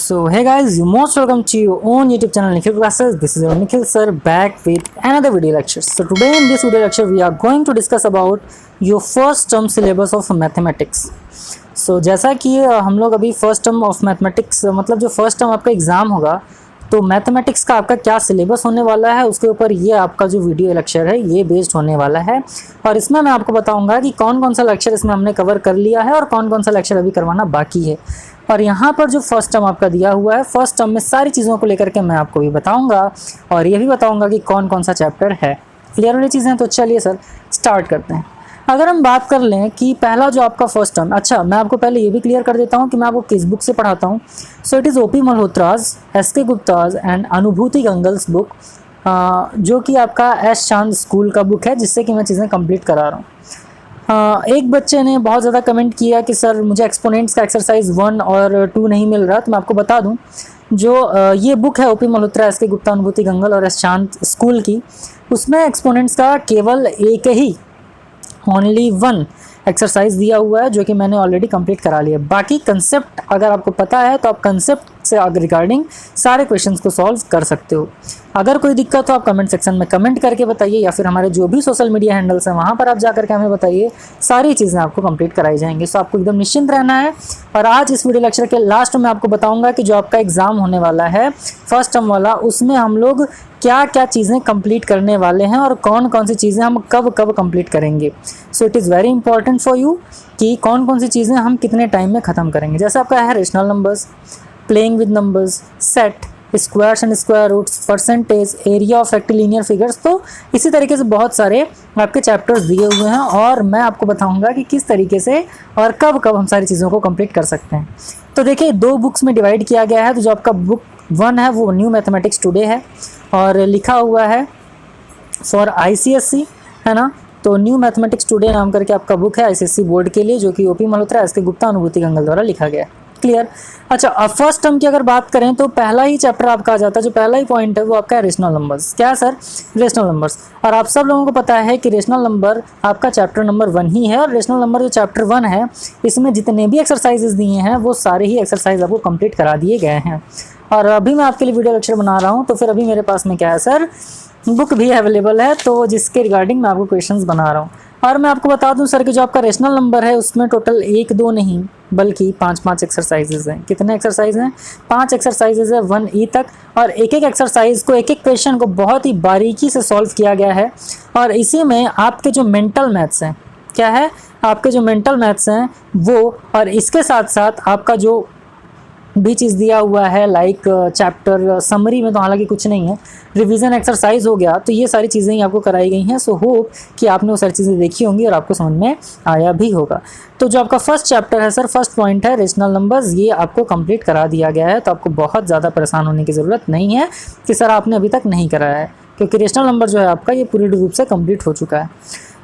So hey guys, you most welcome to your own YouTube channel Nikhil Classes. This is your Nikhil sir back with another video lecture. So today in this video lecture we are going to discuss about your first term syllabus of mathematics. So जैसा कि हम लोग अभी first term of mathematics मतलब जो first term आपका exam होगा तो मैथमेटिक्स का आपका क्या सिलेबस होने वाला है उसके ऊपर ये आपका जो वीडियो लेक्चर है ये बेस्ड होने वाला है। और इसमें मैं आपको बताऊंगा कि कौन कौन सा लेक्चर इसमें हमने कवर कर लिया है और कौन कौन सा लेक्चर अभी करवाना बाकी है। और यहाँ पर जो फर्स्ट टर्म आपका दिया हुआ है फर्स्ट टर्म में सारी चीज़ों को लेकर के मैं आपको भी बताऊँगा और ये भी बताऊँगा कि कौन कौन सा चैप्टर है। क्लियर वाली चीज़ें तो चलिए सर स्टार्ट करते हैं। अगर हम बात कर लें कि पहला जो आपका फर्स्ट टर्म, अच्छा मैं आपको पहले ये भी क्लियर कर देता हूँ कि मैं आपको किस बुक से पढ़ाता हूँ। So it is OP Malhotra's, SK. Gupta's and अनुभूति गंगल्स बुक, जो कि आपका एस चांद स्कूल का बुक है जिससे कि मैं चीज़ें कंप्लीट करा रहा हूँ। एक बच्चे ने बहुत ज़्यादा कमेंट किया कि सर मुझे एक्सपोनेंट्स का एक्सरसाइज 1 और 2 नहीं मिल रहा, तो मैं आपको बता दूं जो ये बुक है ओपी मल्होत्रा, एस.के. गुप्ता, अनुभूति गंगल और एस चांद स्कूल की, उसमें एक्सपोनेंट्स का केवल एक ही ओनली 1 एक्सरसाइज दिया हुआ है जो कि मैंने ऑलरेडी कंप्लीट करा लिया। बाकी कंसेप्ट अगर आपको पता है तो आप कंसेप्ट से रिगार्डिंग सारे क्वेश्चंस को सॉल्व कर सकते हो। अगर कोई दिक्कत हो आप कमेंट सेक्शन में कमेंट करके बताइए या फिर हमारे जो भी सोशल मीडिया हैंडल्स हैं वहाँ पर आप जा करके हमें बताइए, सारी चीज़ें आपको कंप्लीट कराई जाएंगी। सो आपको एकदम निश्चिंत रहना है। और आज इस वीडियो लेक्चर के लास्ट में आपको बताऊँगा कि जो आपका एग्ज़ाम होने वाला है फर्स्ट टर्म वाला, उसमें हम लोग क्या क्या चीज़ें कंप्लीट करने वाले हैं और कौन कौन सी चीज़ें हम कब कब कंप्लीट करेंगे। So it is very important for you कि कौन कौन सी चीज़ें हम कितने टाइम में ख़त्म करेंगे। जैसे आपका है rational numbers, playing with numbers, set, squares and square roots, percentage, area of rectilinear figures. तो इसी तरीके से बहुत सारे आपके चैप्टर्स दिए हुए हैं और मैं आपको बताऊंगा कि किस तरीके से और कब कब हम सारी चीज़ों को कंप्लीट कर सकते हैं। तो देखिए 2 बुक्स में डिवाइड किया गया है। तो जो आपका बुक 1 है वो न्यू मैथमेटिक्स टुडे है और लिखा हुआ है फॉर ICSE, है ना। तो न्यू मैथमेटिक्स टुडे नाम करके आपका बुक है ICSE बोर्ड के लिए, जो कि ओपी मल्होत्रा, एस.के. गुप्ता, अनुभूति गंगल द्वारा लिखा गया है। क्लियर। अच्छा अब फर्स्ट टर्म की अगर बात करें तो पहला ही चैप्टर आपका आ जाता है, जो पहला ही पॉइंट है वो आपका है रेशनल नंबर्स। क्या है सर? Rational numbers. और आप सब लोगों को पता है कि रेशनल नंबर आपका चैप्टर नंबर 1 ही है और रेशनल नंबर जो चैप्टर 1 है इसमें जितने भी एक्सरसाइजेज दिए हैं वो सारे ही एक्सरसाइज आपको कंप्लीट करा दिए गए हैं। और अभी मैं आपके लिए वीडियो लेक्चर बना रहा हूँ तो फिर अभी मेरे पास में क्या है सर, बुक भी अवेलेबल है, तो जिसके रिगार्डिंग मैं आपको क्वेश्चंस बना रहा हूँ। और मैं आपको बता दूं सर कि जो आपका रेशनल नंबर है उसमें टोटल 1-2 नहीं बल्कि 5-5 एक्सरसाइजेज हैं। कितने एक्सरसाइज हैं? 5 एक्सरसाइजेज है 1E तक। और एक एक एक्सरसाइज को, एक एक क्वेश्चन को बहुत ही बारीकी से सॉल्व किया गया है। और इसी में आपके जो मेंटल मैथ्स हैं, क्या है आपके जो मेंटल मैथ्स हैं वो, और इसके साथ साथ आपका जो भी चीज़ दिया हुआ है लाइक चैप्टर समरी में तो हालांकि कुछ नहीं है, रिवीजन एक्सरसाइज हो गया, तो ये सारी चीज़ें ही आपको कराई गई हैं। सो होप कि आपने वो सारी चीज़ें देखी होंगी और आपको समझ में आया भी होगा। तो जो आपका फर्स्ट चैप्टर है सर, फर्स्ट पॉइंट है रेशनल नंबर्स, ये आपको कंप्लीट करा दिया गया है। तो आपको बहुत ज़्यादा परेशान होने की ज़रूरत नहीं है कि सर आपने अभी तक नहीं कराया है, क्योंकि रेशनल नंबर जो है आपका ये पूरी रूप से कम्प्लीट हो चुका है।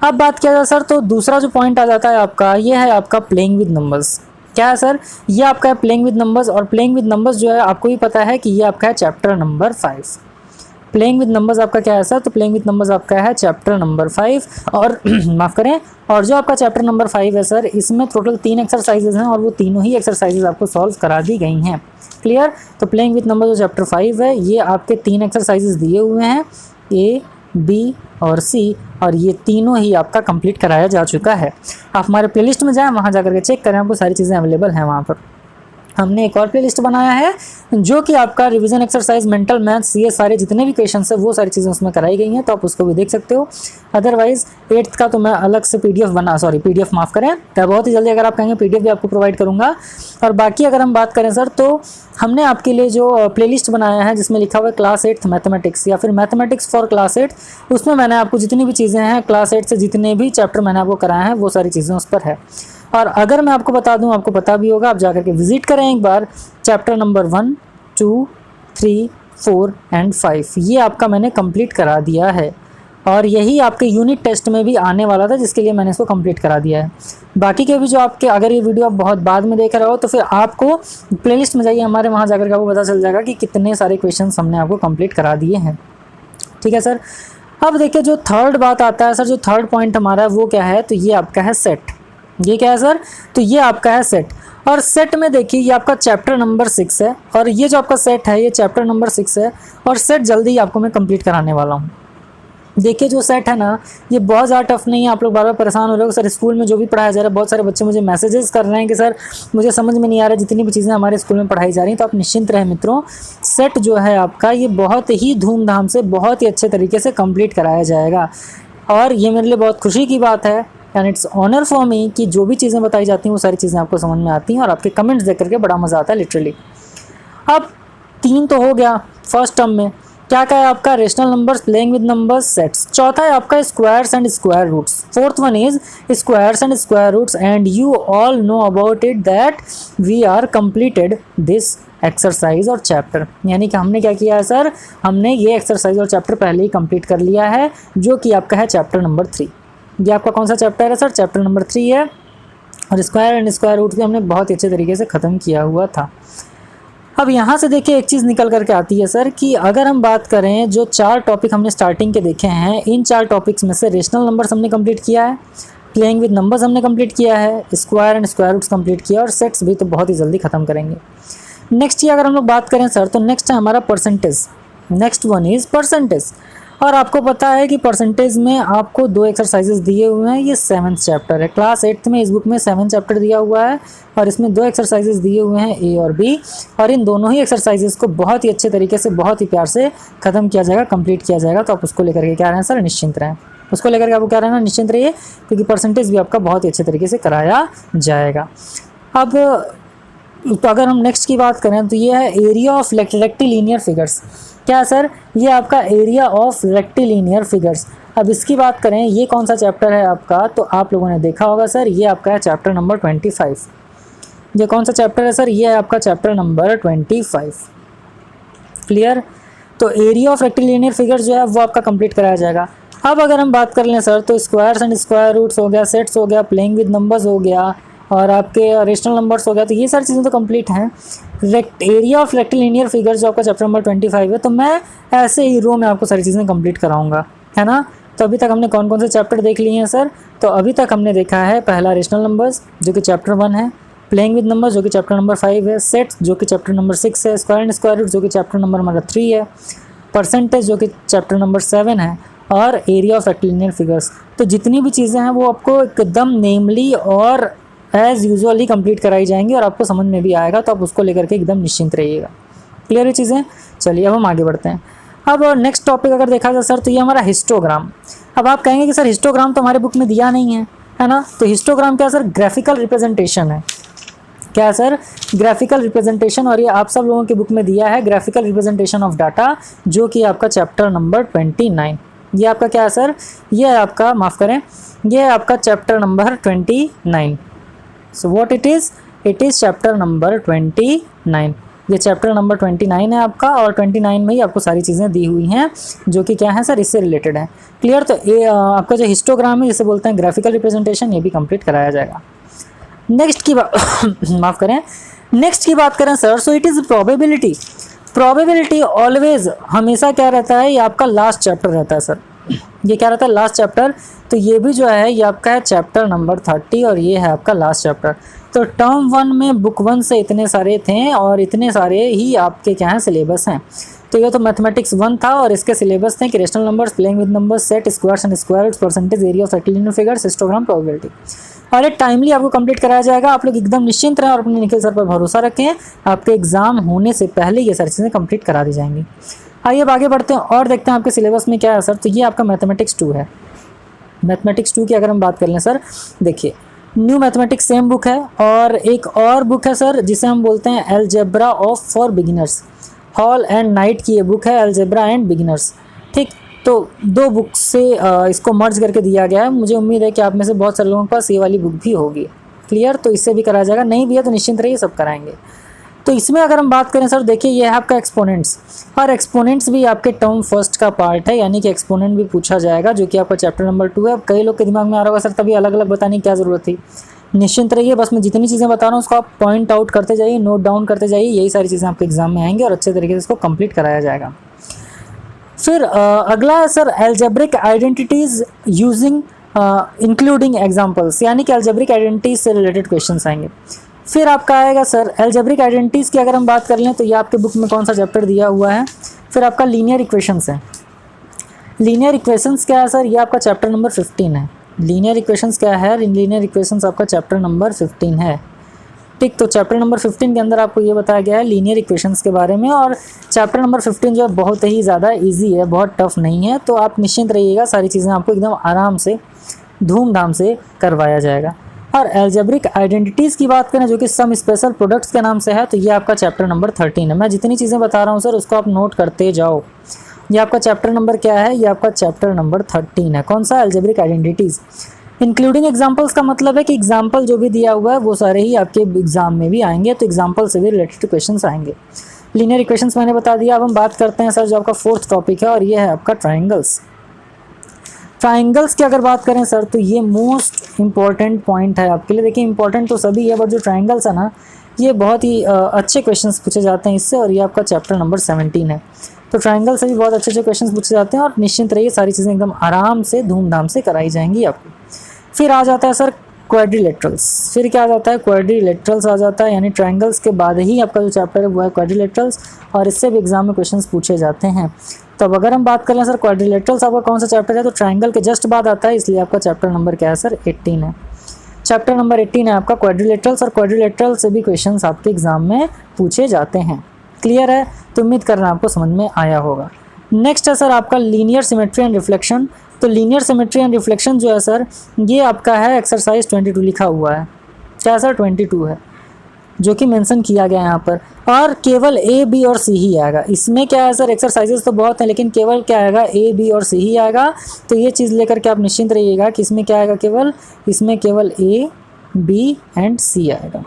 अब बात किया जाए सर तो दूसरा जो पॉइंट आ जाता है आपका, ये है आपका प्लेइंग विद नंबर्स। क्या है सर? ये आपका है प्लेइंग विद नंबर्स। और प्लेइंग विद नंबर्स जो है आपको भी पता है कि ये आपका है chapter number 5। Playing with numbers आपका क्या है सर? तो प्लेइंग विद नंबर्स आपका है चैप्टर नंबर 5 और माफ़ करें, और जो आपका चैप्टर नंबर 5 है सर इसमें टोटल 3 एक्सरसाइजेज हैं और वो तीनों ही एक्सरसाइजेज आपको सॉल्व करा दी गई हैं। क्लियर। तो प्लेइंग विद नंबर्स जो चैप्टर 5 है ये आपके 3 एक्सरसाइजेज दिए हुए हैं, A, B और C, और ये तीनों ही आपका कंप्लीट कराया जा चुका है। आप हमारे प्लेलिस्ट में जाएं, वहाँ जाकर के चेक करें, आपको सारी चीज़ें अवेलेबल हैं वहाँ पर। हमने एक और प्लेलिस्ट बनाया है जो कि आपका रिवीजन एक्सरसाइज, मेंटल मैथ्स, ये सारे जितने भी क्वेश्चंस है वो सारी चीज़ें उसमें कराई गई हैं, तो आप उसको भी देख सकते हो। अदरवाइज 8th का तो मैं अलग से PDF माफ़ करें, तो बहुत ही जल्दी अगर आप कहेंगे PDF भी आपको प्रोवाइड करूँगा। और बाकी अगर हम बात करें सर तो हमने आपके लिए जो प्लेलिस्ट बनाया है जिसमें लिखा हुआ है क्लास 8th मैथमेटिक्स या फिर मैथमेटिक्स फॉर क्लास 8, उसमें मैंने आपको जितनी भी चीज़ें हैं क्लास 8 से जितने भी चैप्टर मैंने आपको कराए हैं वो सारी चीज़ें उस पर है। और अगर मैं आपको बता दूं, आपको पता भी होगा, आप जाकर के विजिट करें एक बार, चैप्टर नंबर 1, 2, 3, 4 एंड 5 ये आपका मैंने कंप्लीट करा दिया है। और यही आपके यूनिट टेस्ट में भी आने वाला था जिसके लिए मैंने इसको कंप्लीट करा दिया है। बाकी के भी जो आपके, अगर ये वीडियो आप बहुत बाद में देख रहे हो तो फिर आपको प्लेलिस्ट में जाइए हमारे, वहाँ जाकर के आपको पता चल जाएगा कि कितने सारे क्वेश्चन हमने आपको कंप्लीट करा दिए हैं। ठीक है सर। अब देखिए जो थर्ड बात आता है सर, जो थर्ड पॉइंट हमारा है वो क्या है, तो ये आपका है सेट। ये क्या है सर? तो ये आपका है सेट। और सेट में देखिए ये आपका चैप्टर नंबर 6 है, और ये जो आपका सेट है ये चैप्टर नंबर 6 है, और सेट जल्दी ही आपको मैं कंप्लीट कराने वाला हूँ। देखिए जो सेट है ना, ये बहुत ज़्यादा टफ नहीं है। आप लोग बार बार परेशान हो रहे हो सर स्कूल में जो भी पढ़ाया जा रहा है, बहुत सारे बच्चे मुझे मैसेजेस कर रहे हैं कि सर मुझे समझ में नहीं आ रहा है जितनी भी चीज़ें हमारे स्कूल में पढ़ाई जा रही हैं। तो आप निश्चिंत रहें मित्रों, सेट जो है आपका ये बहुत ही धूमधाम से बहुत ही अच्छे तरीके से कंप्लीट कराया जाएगा, और ये मेरे लिए बहुत खुशी की बात है and it's honour for me कि जो भी चीज़ें बताई जाती हैं वो सारी चीज़ें आपको समझ में आती हैं, और आपके कमेंट्स देख करके बड़ा मज़ा आता है लिटरली। अब 3 तो हो गया फर्स्ट टर्म में। क्या क्या है आपका? Rational numbers, playing with numbers, sets. चौथा है आपका squares and square roots. Fourth one is squares and square roots, and you all know about it that we are completed this exercise और chapter. यानी कि हमने क्या किया है सर, हमने ये एक्सरसाइज और चैप्टर पहले ही कंप्लीट कर लिया है, जो कि आपका है चैप्टर नंबर 3। ये आपका कौन सा चैप्टर है सर? चैप्टर नंबर 3 है, और स्क्वायर एंड स्क्वायर रूट भी हमने बहुत ही अच्छे तरीके से ख़त्म किया हुआ था। अब यहाँ से देखिए एक चीज़ निकल करके आती है सर कि अगर हम बात करें जो 4 टॉपिक हमने स्टार्टिंग के देखे हैं, इन 4 टॉपिक्स में से रेशनल नंबर्स हमने कंप्लीट किया है, प्लेइंग विद नंबर्स हमने कंप्लीट किया है, square and square roots complete किया, और सेट्स भी तो बहुत ही जल्दी ख़त्म करेंगे। नेक्स्ट ये अगर हम लोग बात करें सर, तो नेक्स्ट है हमारा percentage. Next one is percentage, और आपको पता है कि परसेंटेज में आपको 2 एक्सरसाइजेज दिए हुए हैं। ये 7th चैप्टर है, क्लास 8th में इस बुक में 7 चैप्टर दिया हुआ है, और इसमें 2 एक्सरसाइजेज दिए हुए हैं ए और बी, और इन दोनों ही एक्सरसाइजेज को बहुत ही अच्छे तरीके से बहुत ही प्यार से ख़त्म किया जाएगा, कंप्लीट किया जाएगा। तो आप उसको लेकर के क्या रहें सर? निश्चिंत रहें। उसको लेकर के आपको क्या रहना? निश्चिंत रहिए, क्योंकि परसेंटेज भी आपका बहुत ही अच्छे तरीके से कराया जाएगा। अब तो अगर हम नेक्स्ट की बात करें तो ये है एरिया ऑफ रेक्टिलिनियर फिगर्स। क्या सर? ये आपका एरिया ऑफ रेक्टिलिनियर फिगर्स। अब इसकी बात करें, ये कौन सा चैप्टर है आपका? तो आप लोगों ने देखा होगा सर, ये आपका है चैप्टर नंबर 25। ये कौन सा चैप्टर है सर? ये है आपका चैप्टर नंबर 25। क्लियर? तो एरिया ऑफ रेक्टिलिनियर फिगर्स जो है वो आपका कंप्लीट कराया जाएगा। अब अगर हम बात कर लें सर, तो स्क्वायर्स एंड स्क्वायर रूट्स हो गया, सेट्स हो गया, प्लेइंग विद नंबर्स हो गया, और आपके रेशनल नंबर्स हो गया, तो ये सारी चीज़ें तो कंप्लीट हैं। एरिया ऑफ रेक्टिलिनियर फिगर्स जो आपका चैप्टर नंबर 25 है, तो मैं ऐसे ही रो में आपको सारी चीज़ें कंप्लीट कराऊंगा, है ना। तो अभी तक हमने कौन कौन से चैप्टर देख लिए हैं सर? तो अभी तक हमने देखा है पहला रेशनल नंबर्स जो कि चैप्टर 1 है, प्लेइंग विद नंबर्स जो कि चैप्टर नंबर 5 है, सेट्स जो कि चैप्टर नंबर 6 है, स्क्वायर एंड स्क्वायर रूट जो कि चैप्टर नंबर 3 है, परसेंटेज जो कि चैप्टर नंबर 7 है, और एरिया ऑफ रेक्टिलिनियर फिगर्स। तो जितनी भी चीज़ें हैं वो आपको एकदम नेमली और एज़ यूजुअल ही कंप्लीट कराई जाएंगी, और आपको समझ में भी आएगा, तो आप उसको लेकर के एकदम निश्चिंत रहिएगा। क्लियर है चीज़ें? चलिए अब हम आगे बढ़ते हैं। अब नेक्स्ट टॉपिक अगर देखा जाए सर, तो ये हमारा हिस्टोग्राम। अब आप कहेंगे कि सर हिस्टोग्राम तो हमारे बुक में दिया नहीं है ना। तो हिस्टोग्राम क्या सर? ग्राफिकल रिप्रेजेंटेशन है। क्या सर? ग्राफिकल रिप्रेजेंटेशन, और ये आप सब लोगों की बुक में दिया है, ग्राफिकल रिप्रेजेंटेशन ऑफ डाटा, जो कि आपका चैप्टर नंबर 29। ये आपका क्या है सर? ये है आपका, माफ़ करें, ये है आपका chapter number 29। So what it is? It is chapter number 29। ये चैप्टर नंबर 29 है आपका, और 29 में ही आपको सारी चीज़ें दी हुई हैं जो कि क्या है सर? इससे रिलेटेड है। क्लियर? तो ये आपका जो हिस्टोग्राम है, जिसे बोलते हैं ग्राफिकल रिप्रेजेंटेशन, ये भी कंप्लीट कराया जाएगा। नेक्स्ट की बात माफ़ करें, नेक्स्ट की बात करें sir, so it is probability. Probability always हमेशा क्या रहता है? ये आपका लास्ट चैप्टर रहता है सर। ये क्या रहता है? Last chapter. तो ये भी जो है ये आपका है चैप्टर नंबर 30, और ये है आपका लास्ट चैप्टर। तो टर्म 1 में बुक 1 से इतने सारे थे, और इतने सारे ही आपके क्या हैं? सिलेबस हैं। तो ये तो मैथमेटिक्स 1 था, और इसके सिलेबस थे कि rational numbers, playing with numbers, set, squares and square roots, percentage, area of rectilinear figures, histogram, probability. और ये टाइमली आपको कंप्लीट कराया जाएगा। आप लोग एकदम निश्चिंत रहें और अपने निखिल सर पर भरोसा रखें। आपके एग्जाम होने से पहले ये सारी चीज़ें कंप्लीट करा दी जाएंगी। आइए अब आगे बढ़ते हैं और देखते हैं आपके सिलेबस में क्या है सर। तो ये आपका मैथमेटिक्स 2 है। मैथमेटिक्स 2 की अगर हम बात कर लें सर, देखिए न्यू मैथमेटिक्स सेम बुक है, और एक और बुक है सर जिसे हम बोलते हैं algebra of for beginners. Hall and night की ये बुक है, अलजेब्रा एंड बिगिनर्स। ठीक, तो 2 बुक से इसको मर्ज करके दिया गया है। मुझे उम्मीद है कि आप में से बहुत सारे लोगों के पास ये वाली बुक भी होगी। क्लियर? तो इससे भी कराया जाएगा, नहीं भी है तो निश्चिंत रहिए, सब कराएंगे। तो इसमें अगर हम बात करें सर, देखिए ये है आपका एक्सपोनेंट्स, और एक्सपोनेंट्स भी आपके टर्म फर्स्ट का पार्ट है, यानी कि एक्सपोनेंट भी पूछा जाएगा, जो कि आपका चैप्टर नंबर 2 है। अब कई लोग के दिमाग में आ रहा होगा सर तभी अलग अलग बताने की क्या ज़रूरत थी। निश्चिंत रहिए, बस मैं जितनी चीज़ें बता रहा हूँ उसको आप पॉइंट आउट करते जाइए, नोट डाउन करते जाइए, यही सारी चीज़ें आपके एग्जाम में आएंगी और अच्छे तरीके से इसको कंप्लीट कराया जाएगा। फिर अगला है sir algebraic identities using including examples, यानी कि अलजेब्रिक आइडेंटिटीज से रिलेटेड क्वेश्चन आएंगे। फिर आपका आएगा सर एल्जेब्रिक आइडेंटिटीज़ की अगर हम बात कर लें तो ये आपके बुक में कौन सा चैप्टर दिया हुआ है। फिर आपका लीनियर इक्वेशंस है। लीनियर इक्वेशंस क्या है सर, ये आपका चैप्टर नंबर 15 है। लीनियर इक्वेशंस क्या है, लीनियर इक्वेशंस आपका चैप्टर नंबर 15 है। ठीक, तो चैप्टर नंबर 15 के अंदर आपको ये बताया गया है लीनियर इक्वेशंस के बारे में। और चैप्टर नंबर 15 जो है बहुत ही ज़्यादा इजी है, बहुत टफ नहीं है, तो आप निश्चिंत रहिएगा, सारी चीज़ें आपको एकदम आराम से धूमधाम से करवाया जाएगा। और एल्जेब्रिक आइडेंटिटीज़ की बात करें जो कि सम स्पेशल प्रोडक्ट्स के नाम से है, तो ये आपका चैप्टर नंबर 13 है। मैं जितनी चीज़ें बता रहा हूँ सर उसको आप नोट करते जाओ। ये आपका चैप्टर नंबर क्या है, ये आपका चैप्टर नंबर 13 है। कौन सा, एल्जेब्रिक आइडेंटिटीज़। इंक्लूडिंग एग्जाम्पल्स का मतलब है कि एग्जाम्पल जो भी दिया हुआ है वो सारे ही आपके एग्जाम में भी आएंगे, तो एग्जाम्पल से भी रिलेटेड क्वेश्चंस आएंगे। लीनियर इक्वेशंस मैंने बता दिया। अब हम बात करते हैं सर जो आपका 4th टॉपिक है, और ये है आपका ट्राइंगल्स। ट्राइंगल्स की अगर बात करें सर तो ये मोस्ट इंपॉर्टेंट पॉइंट है आपके लिए। देखिए इंपॉर्टेंट तो सभी है, बट जो ट्राइंगल्स है ना, ये बहुत ही अच्छे क्वेश्चंस पूछे जाते हैं इससे, और ये आपका चैप्टर नंबर 17 है। तो ट्राइंगल से भी बहुत अच्छे क्वेश्चंस पूछे जाते हैं, और निश्चिंत रहिए सारी चीज़ें एकदम आराम से धूमधाम से कराई जाएंगी आपको। फिर आ जाता है सर क्वाड्रिलेटरल्स। फिर क्या आ जाता है, क्वाड्रिलेटरल्स आ जाता है, यानी ट्राइंगल्स के बाद ही आपका जो चैप्टर है वो है क्वाड्रिलेटरल्स, और इससे भी एग्जाम में क्वेश्चंस पूछे जाते हैं। तो अब अगर हम बात करें सर क्वाड्रिलेटरल्स आपका कौन सा चैप्टर है, तो ट्राइंगल के जस्ट बाद आता है, इसलिए आपका चैप्टर नंबर क्या है सर, 18 है। चैप्टर नंबर 18 है आपका क्वाड्रिलेटरल्स, और क्वाड्रिलेटरल से भी क्वेश्चंस आपके एग्जाम में पूछे जाते हैं। क्लियर है, तो उम्मीद करना आपको समझ में आया होगा। नेक्स्ट है सर आपका लीनियर सिमेट्री एंड रिफ्लेक्शन। तो लीनियर सिमेट्री एंड रिफ्लेक्शन जो है सर, ये आपका है एक्सरसाइज 22 लिखा हुआ है। क्या सर, 22 है, जो कि मेंशन किया गया है यहाँ पर, और केवल ए बी और सी ही आएगा। इसमें क्या है सर, एक्सरसाइजेस तो बहुत हैं, लेकिन केवल क्या आएगा, ए बी और सी ही आएगा। तो ये चीज़ लेकर के आप निश्चिंत रहिएगा कि इसमें क्या आएगा, केवल इसमें केवल ए बी एंड सी आएगा।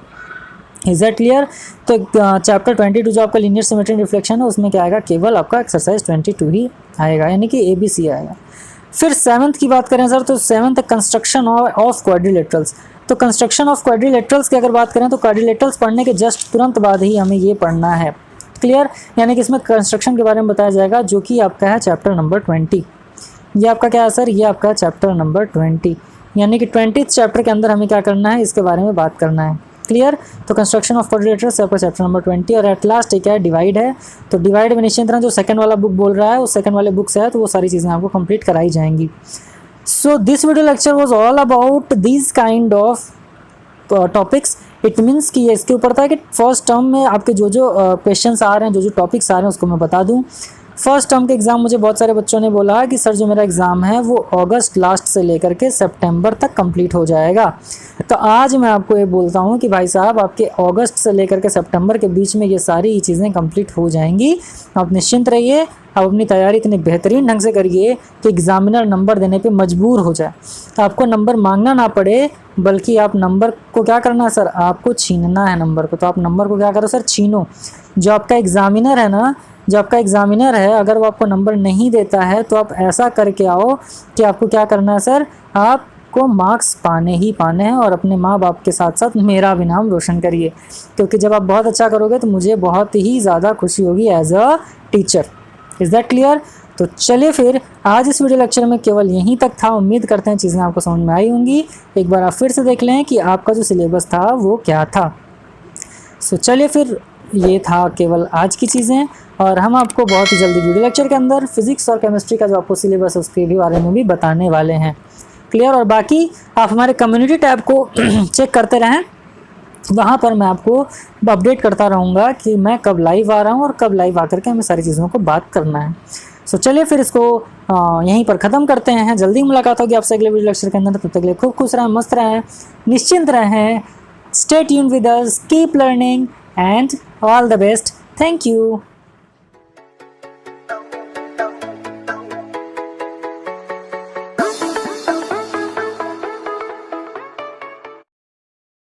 Is that clear. तो चैप्टर 22 जो आपका लीनियर सिमेट्री एंड रिफ्लेक्शन है, उसमें क्या आएगा, केवल आपका एक्सरसाइज 22 ही आएगा, यानी कि ए बी सी आएगा। फिर 7th की बात करें सर, तो 7th कंस्ट्रक्शन ऑफ क्वाड्रिलेटरल्स। तो कंस्ट्रक्शन ऑफ क्वाड्रिलेटरल्स की अगर बात करें तो क्वाड्रिलेटरल्स पढ़ने के जस्ट तुरंत बाद ही हमें ये पढ़ना है। क्लियर, यानी कि इसमें कंस्ट्रक्शन के बारे में बताया जाएगा, जो कि आपका है चैप्टर नंबर 20। ये आपका क्या है सर, ये आपका चैप्टर नंबर 20, यानी कि 20th चैप्टर के अंदर हमें क्या करना है, इसके बारे में बात करना है। क्लियर, तो कंस्ट्रक्शन ऑफ क्वाड्रिलेटरल्स आपका चैप्टर नंबर 20। और एट लास्ट एक है डिवाइड है। तो डिवाइड में निश्चित तरह जो सेकंड वाला बुक बोल रहा है, उस सेकंड वाले बुक से है, तो वो सारी चीज़ें आपको कंप्लीट कराई जाएंगी। So this video lecture was all about this kind of topics. It means कि ये इसके ऊपर था कि फर्स्ट टर्म में आपके जो जो क्वेश्चंस आ रहे हैं, जो जो टॉपिक्स आ रहे हैं, उसको मैं बता दूं। फर्स्ट टर्म के एग्ज़ाम मुझे बहुत सारे बच्चों ने बोला कि सर जो मेरा एग्ज़ाम है वो अगस्त लास्ट से लेकर के सितंबर तक कंप्लीट हो जाएगा। तो आज मैं आपको ये बोलता हूँ कि भाई साहब आपके अगस्त से लेकर के सितंबर के बीच में ये सारी चीज़ें कंप्लीट हो जाएंगी। आप निश्चिंत रहिए, आप अपनी तैयारी इतनी बेहतरीन ढंग से करिए कि एग्ज़ामिनर नंबर देने पे मजबूर हो जाए। तो आपको नंबर मांगना ना पड़े, बल्कि आप नंबर को क्या करना है सर, आपको छीनना है नंबर को। तो आप नंबर को क्या करो सर, छीनो। जो आपका एग्ज़ामिनर है ना, जो आपका एग्ज़ामिनर है, अगर वो आपको नंबर नहीं देता है तो आप ऐसा करके आओ कि आपको क्या करना है सर, आपको मार्क्स पाने ही पाने हैं, और अपने माँ बाप के साथ साथ मेरा भी नाम रोशन करिए। क्योंकि जब आप बहुत अच्छा करोगे तो मुझे बहुत ही ज़्यादा खुशी होगी as a teacher. Is that clear. तो चलिए फिर आज इस वीडियो लेक्चर में केवल यहीं तक था। उम्मीद करते हैं चीज़ें आपको समझ में आई होंगी। एक बार आप फिर से देख लें कि आपका जो सिलेबस था वो क्या था। सो चलिए फिर, ये था केवल आज की चीज़ें, और हम आपको बहुत ही जल्दी वीडियो लेक्चर के अंदर फिजिक्स और केमिस्ट्री का जो आपको सिलेबस है उसके भी बारे में भी बताने वाले हैं। क्लियर। और बाकी आप हमारे कम्युनिटी टैब को चेक करते रहें, वहाँ पर मैं आपको अपडेट करता रहूँगा कि मैं कब लाइव आ रहा हूँ और कब लाइव आकर के हमें सारी चीज़ों को बात करना है। सो चलिए फिर इसको यहीं पर ख़त्म करते हैं। जल्दी मुलाकात होगी आपसे अगले वीडियो लेक्चर के अंदर। तब तक के लिए खूब खुश रहें, मस्त रहें, निश्चिंत रहें। Stay tuned with us, keep learning and all the best. Thank you.